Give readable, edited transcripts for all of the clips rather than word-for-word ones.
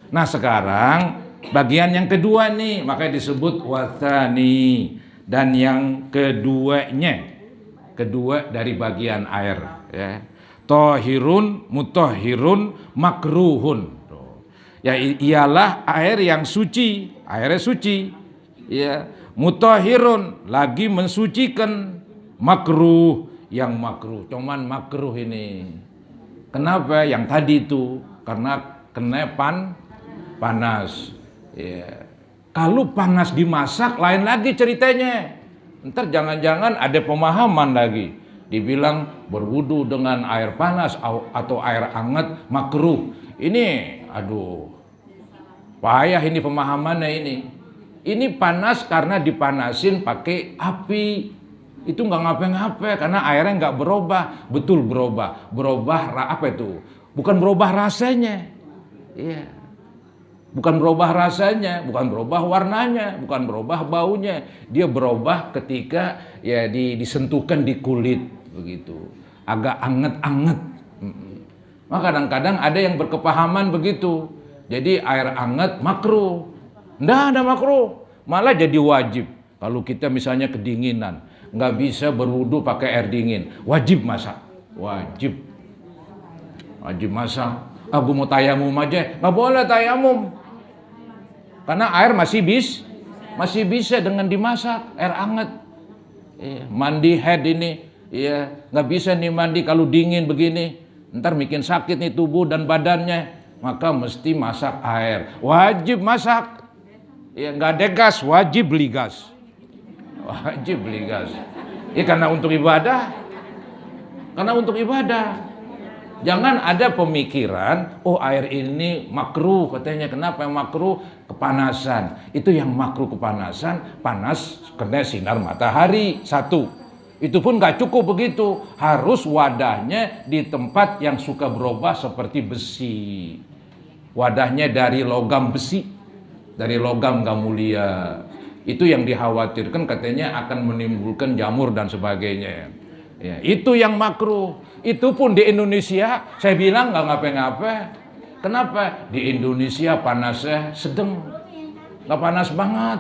Nah sekarang bagian yang kedua nih, makanya disebut wathani, dan yang keduanya, kedua dari bagian air, ya. Tohirun, mutohirun, makruhun. Ya ialah air yang suci, airnya suci, ya. Mutohirun, lagi mensucikan, makruh, yang makruh, cuman makruh ini. Kenapa? Yang tadi itu karena kena panas. Ya. Kalau panas dimasak lain lagi ceritanya. Ntar jangan-jangan ada pemahaman lagi. Dibilang berwudu dengan air panas atau air hangat makruh. Ini aduh. Payah ini pemahamannya ini. Ini panas karena dipanasin pakai api. Itu nggak ngapa-ngapa karena airnya nggak berubah. Betul berubah. Berubah apa itu? Bukan berubah rasanya. Iya. Bukan berubah rasanya, bukan berubah warnanya, bukan berubah baunya. Dia berubah ketika ya disentuhkan di kulit begitu. Agak anget-anget. Maka kadang-kadang ada yang berkepahaman begitu. Jadi air hangat makruh. Nggak ada makruh, malah jadi wajib. Kalau kita misalnya kedinginan, nggak bisa berwudu pakai air dingin, wajib masak. Wajib masak. Aku mau tayamum aja, nggak boleh tayamum. Karena air masih bisa dengan dimasak, air hangat. Mandi head ini, ya nggak bisa nih mandi kalau dingin begini. Ntar bikin sakit nih tubuh dan badannya. Maka mesti masak air, wajib masak. Ya nggak ada gas, wajib beli gas. Wajib beli gas. Ya karena untuk ibadah. Jangan ada pemikiran, oh air ini makruh katanya. Kenapa yang makruh? Kepanasan. Itu yang makruh kepanasan, panas kena sinar matahari. Satu. Itu pun gak cukup begitu. Harus wadahnya di tempat yang suka berubah seperti besi. Wadahnya dari logam besi. Dari logam gak mulia. Itu yang dikhawatirkan katanya akan menimbulkan jamur dan sebagainya. Ya, itu yang makruh. Itu pun di Indonesia saya bilang nggak ngapa-ngapa. Kenapa? Di Indonesia panasnya sedang, nggak panas banget.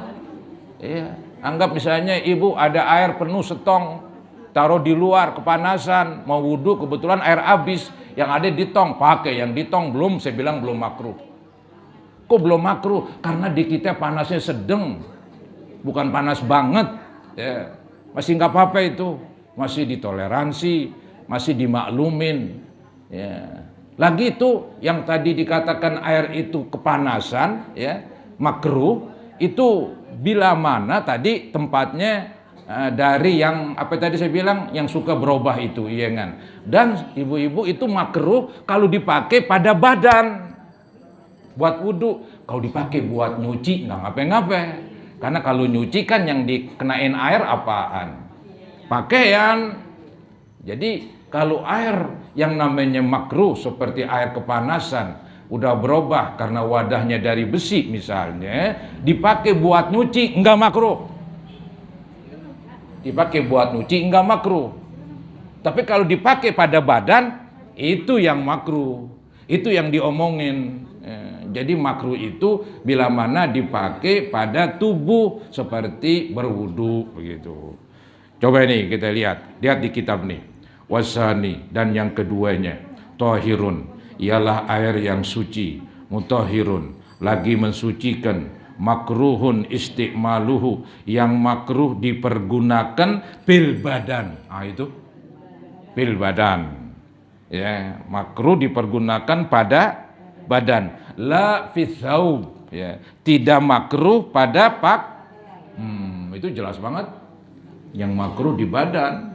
Ya, anggap misalnya ibu ada air penuh setong, taruh di luar kepanasan, mau wudhu kebetulan air habis, yang ada di tong pakai, yang di tong belum, saya bilang belum makruh. Kok belum makruh? Karena di kita panasnya sedang, bukan panas banget. Ya, masih nggak apa-apa itu. Masih ditoleransi, masih dimaklumin. Ya. Lagi itu yang tadi dikatakan air itu kepanasan, ya makruh, itu bila mana tadi tempatnya dari yang apa tadi saya bilang yang suka berubah itu, iya kan? Dan ibu-ibu itu makruh kalau dipakai pada badan buat wudhu. Kalau dipakai buat nyuci nggak ngapain-ngapain. Karena kalau nyuci kan yang dikenain air apaan? Pakaian. Jadi kalau air yang namanya makruh seperti air kepanasan udah berubah karena wadahnya dari besi misalnya, dipakai buat nyuci enggak makruh. Dipakai buat nyuci enggak makruh. Tapi kalau dipakai pada badan itu yang makruh. Itu yang diomongin. Jadi makruh itu bila mana dipakai pada tubuh seperti berwudu begitu. Coba ini kita lihat di kitab nih. Wasani, dan yang keduanya, tohirun, ialah air yang suci, mutahhirun, lagi mensucikan, makruhun istimaluhu, yang makruh dipergunakan bil badan. Itu bil badan. Ya, makruh dipergunakan pada badan. La fi tsaub, ya, tidak makruh pada itu jelas banget. Yang makruh di badan,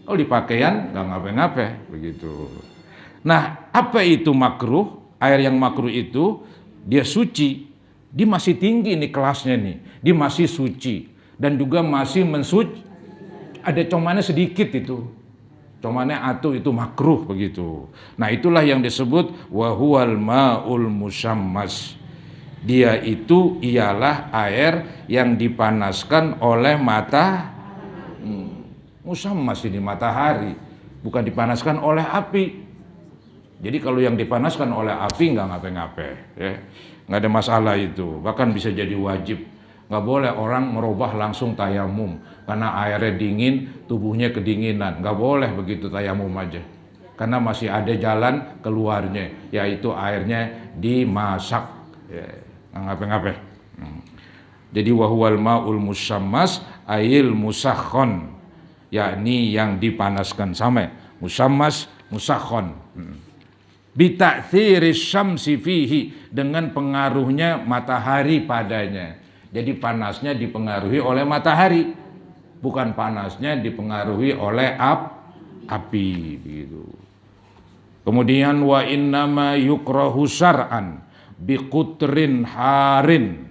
kalau di pakaian nggak ngapa-ngapa begitu. Nah, apa itu makruh? Air yang makruh itu dia suci, dia masih tinggi nih kelasnya nih, dia masih suci dan juga masih mensuci. Ada comannya sedikit itu, comannya atuh itu makruh begitu. Nah, itulah yang disebut wahuwal ma'ul musammas. Dia itu ialah air yang dipanaskan oleh musammas ini matahari, bukan dipanaskan oleh api. Jadi kalau yang dipanaskan oleh api nggak ngapain-ngapain, ya. nggak ada masalah itu. Bahkan bisa jadi wajib. Nggak boleh orang merubah langsung tayamum karena airnya dingin, tubuhnya kedinginan. Nggak boleh begitu tayamum aja. Karena masih ada jalan keluarnya, yaitu airnya dimasak. Ya, nggak ngapain-ngapain. Jadi wahwal ma'ul musammas ayil musakhon, yakni yang dipanaskan, sama musammas musakhon. Bita'thiris syamsi fihi, dengan pengaruhnya matahari padanya. Jadi panasnya dipengaruhi oleh matahari, bukan panasnya dipengaruhi oleh api gitu. Kemudian wa innama yukrahu syar'an biqutrin harin,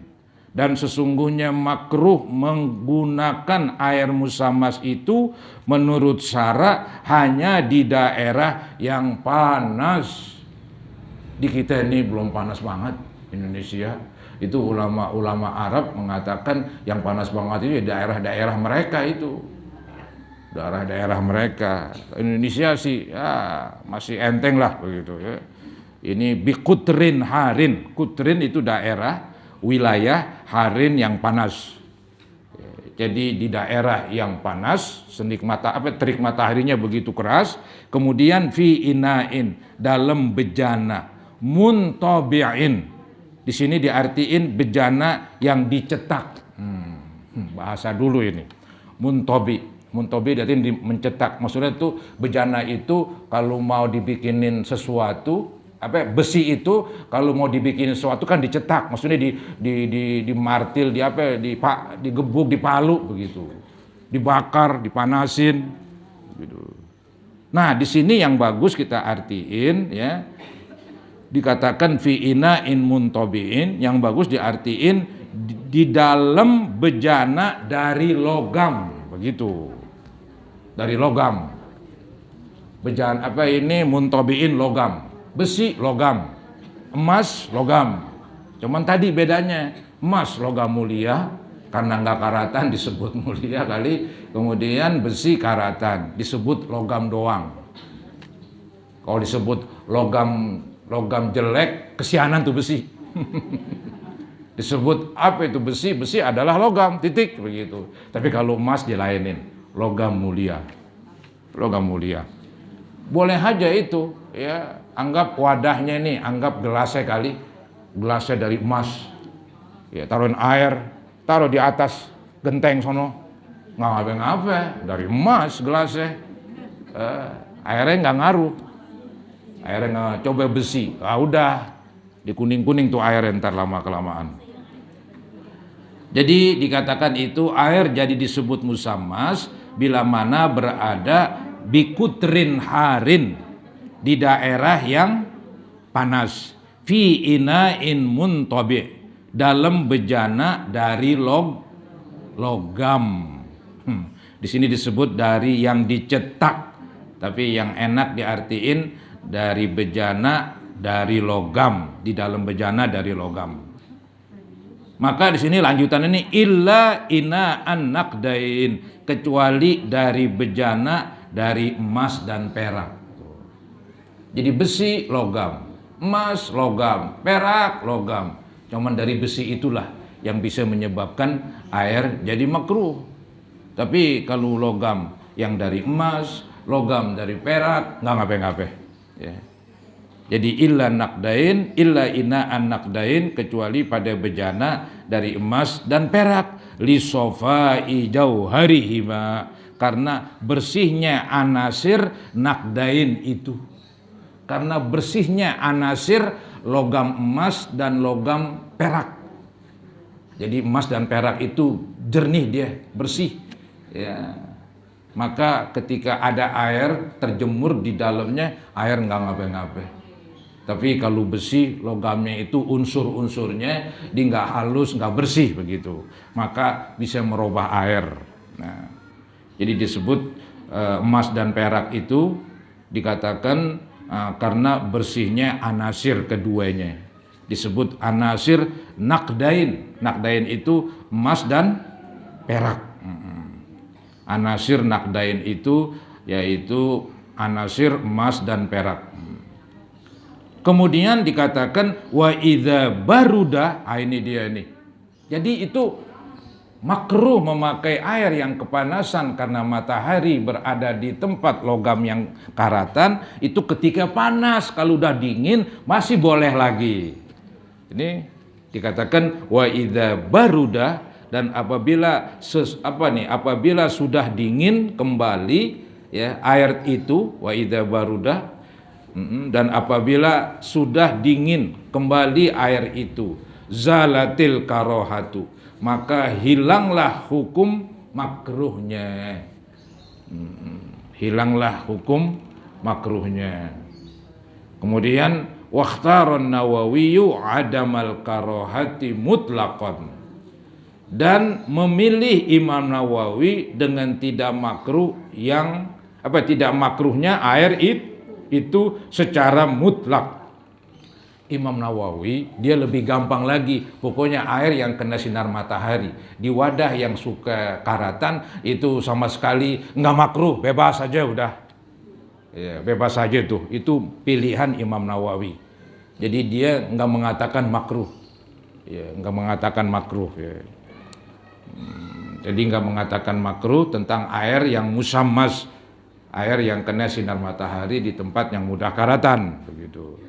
dan sesungguhnya makruh menggunakan air musammas itu menurut syara hanya di daerah yang panas. Di kita ini belum panas banget, Indonesia. Itu ulama-ulama Arab mengatakan yang panas banget itu ya daerah-daerah mereka itu. Daerah-daerah mereka. Indonesia sih ya masih enteng lah begitu ya. Ini bikutrin harin. Kutrin itu daerah, wilayah, harin yang panas. Jadi di daerah yang panas, terik mataharinya begitu keras, kemudian fi inain, dalam bejana, muntabi'in. Di sini diartiin bejana yang dicetak. Bahasa dulu ini. Muntobi artinya mencetak. Maksudnya itu bejana itu kalau mau dibikinin sesuatu, besi itu kalau mau dibikin sesuatu kan dicetak. Maksudnya di martil, digebuk, dipalu begitu. Dibakar, dipanasin gitu. Nah, di sini yang bagus kita artiin ya. Dikatakan fi ina'in muntabi'in, yang bagus diartiin di dalam bejana dari logam begitu. Dari logam. Bejana ini muntabi'in logam. Besi logam, emas logam. Cuman tadi bedanya, emas logam mulia karena nggak karatan disebut mulia kali. Kemudian besi karatan disebut logam doang. Kalau disebut logam jelek, kesianan tuh besi. Disebut apa itu besi? Besi adalah logam, titik begitu. Tapi kalau emas dilainin, logam mulia. Logam mulia. Boleh aja itu, ya. Anggap wadahnya nih, anggap gelasnya kali. Gelasnya dari emas. Ya, taruhin air, taruh di atas genteng sono. Nggak ngapa-ngapa, dari emas gelasnya. Airnya nggak ngaruh. Airnya nggak, coba besi, udah dikuning-kuning tuh air ntar lama-kelamaan. Jadi dikatakan itu air jadi disebut musammas bila mana berada bikutrin harin, di daerah yang panas, fi ina'in muntabi', dalam bejana dari logam. Di sini disebut dari yang dicetak, tapi yang enak diartiin dari bejana dari logam, di dalam bejana dari logam. Maka di sini lanjutan ini illa ina'an naqdain, kecuali dari bejana dari emas dan perak. Jadi besi logam, emas logam, perak logam. Cuman dari besi itulah yang bisa menyebabkan air jadi makruh. Tapi kalau logam yang dari emas, logam dari perak, nggak ngapain-ngapain. Ya. Jadi illa naqdain, illa ina'an naqdain, kecuali pada bejana dari emas dan perak, li sofai jauharihima, karena bersihnya anasir naqdain itu. Karena bersihnya anasir logam emas dan logam perak. Jadi emas dan perak itu jernih, dia bersih. Ya. Maka ketika ada air terjemur di dalamnya, air nggak ngapain-ngapain. Tapi kalau besi, logamnya itu unsur-unsurnya dia nggak halus, nggak bersih begitu, maka bisa merubah air. Nah, jadi disebut emas dan perak itu dikatakan karena bersihnya anasir keduanya. Disebut anasir naqdain. Naqdain itu emas dan perak. Anasir naqdain itu yaitu anasir emas dan perak. Kemudian dikatakan wa idza baruda, ini dia nih. Jadi itu makruh memakai air yang kepanasan karena matahari berada di tempat logam yang karatan itu ketika panas. Kalau udah dingin masih boleh lagi. Ini dikatakan wa idza baruda, dan apabila apabila sudah dingin kembali ya air itu, wa idza baruda, dan apabila sudah dingin kembali air itu, zalatil karohatu, maka hilanglah hukum makruhnya. Hilanglah hukum makruhnya. Kemudian wakhtaron Nawawiyu adamal karohati mutlaqan, dan memilih Imam Nawawi dengan tidak makruh tidak makruhnya air itu secara mutlak. Imam Nawawi dia lebih gampang lagi, pokoknya air yang kena sinar matahari di wadah yang suka karatan itu sama sekali nggak makruh, bebas saja udah ya, bebas saja itu pilihan Imam Nawawi. Jadi dia nggak mengatakan makruh ya, nggak mengatakan makruh ya. Jadi nggak mengatakan makruh tentang air yang musammas, air yang kena sinar matahari di tempat yang mudah karatan begitu.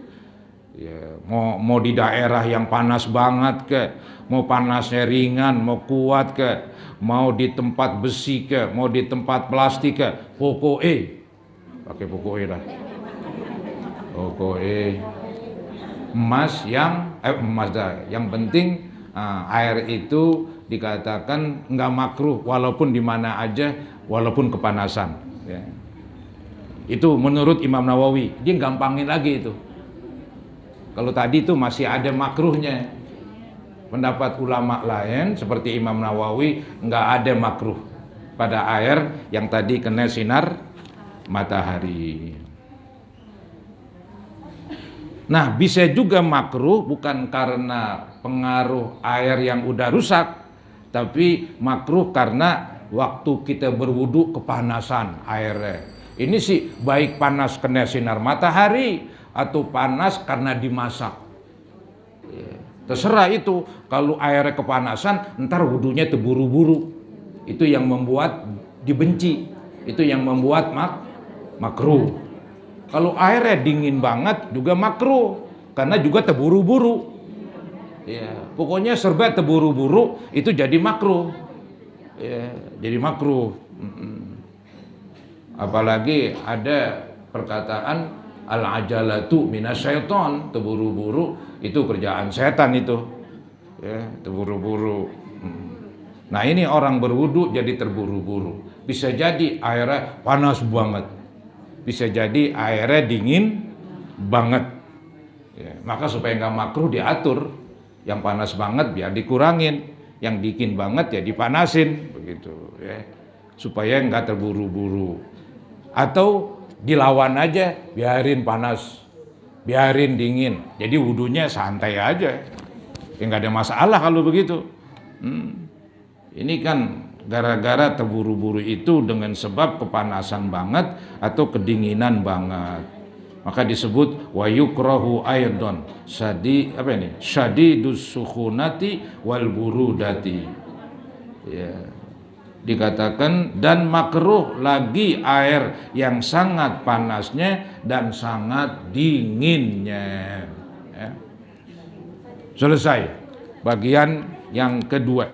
Ya, mau di daerah yang panas banget ke, mau panasnya ringan, mau kuat ke, mau di tempat besi ke, mau di tempat plastik ke, pokoknya pakai pokoknya lah. Pokoknya emas dah. Yang penting air itu dikatakan nggak makruh walaupun di mana aja, walaupun kepanasan. Ya. Itu menurut Imam Nawawi, dia gampangin lagi itu. Kalau tadi itu masih ada makruhnya. Pendapat ulama lain seperti Imam Nawawi nggak ada makruh pada air yang tadi kena sinar matahari. Nah, bisa juga makruh bukan karena pengaruh air yang udah rusak, tapi makruh karena waktu kita berwudu kepanasan airnya. Ini sih baik panas kena sinar matahari atau panas karena dimasak. Ya, terserah itu. Kalau airnya kepanasan, ntar wudunya terburu-buru. Itu yang membuat dibenci. Itu yang membuat makruh. Kalau airnya dingin banget juga makruh, karena juga terburu-buru. Ya, pokoknya serba terburu-buru itu jadi makruh. Ya, jadi makruh. Apalagi ada perkataan al-ajalatu minasyaiton, terburu-buru itu kerjaan setan itu. Ya, terburu-buru. Nah, ini orang berwudu jadi terburu-buru. Bisa jadi airnya panas banget. Bisa jadi airnya dingin banget. Ya, maka supaya nggak makruh diatur. Yang panas banget biar dikurangin, yang dingin banget ya dipanasin begitu ya. Supaya nggak terburu-buru. Atau dilawan aja, biarin panas, biarin dingin. Jadi wudunya santai aja. Ya nggak ada masalah kalau begitu. Ini kan gara-gara terburu-buru itu dengan sebab kepanasan banget atau kedinginan banget. Maka disebut wa yukrahu aidan syadidus sukhunati wal burudati. Ya. Dikatakan dan makruh lagi air yang sangat panasnya dan sangat dinginnya. Ya. Selesai bagian yang kedua.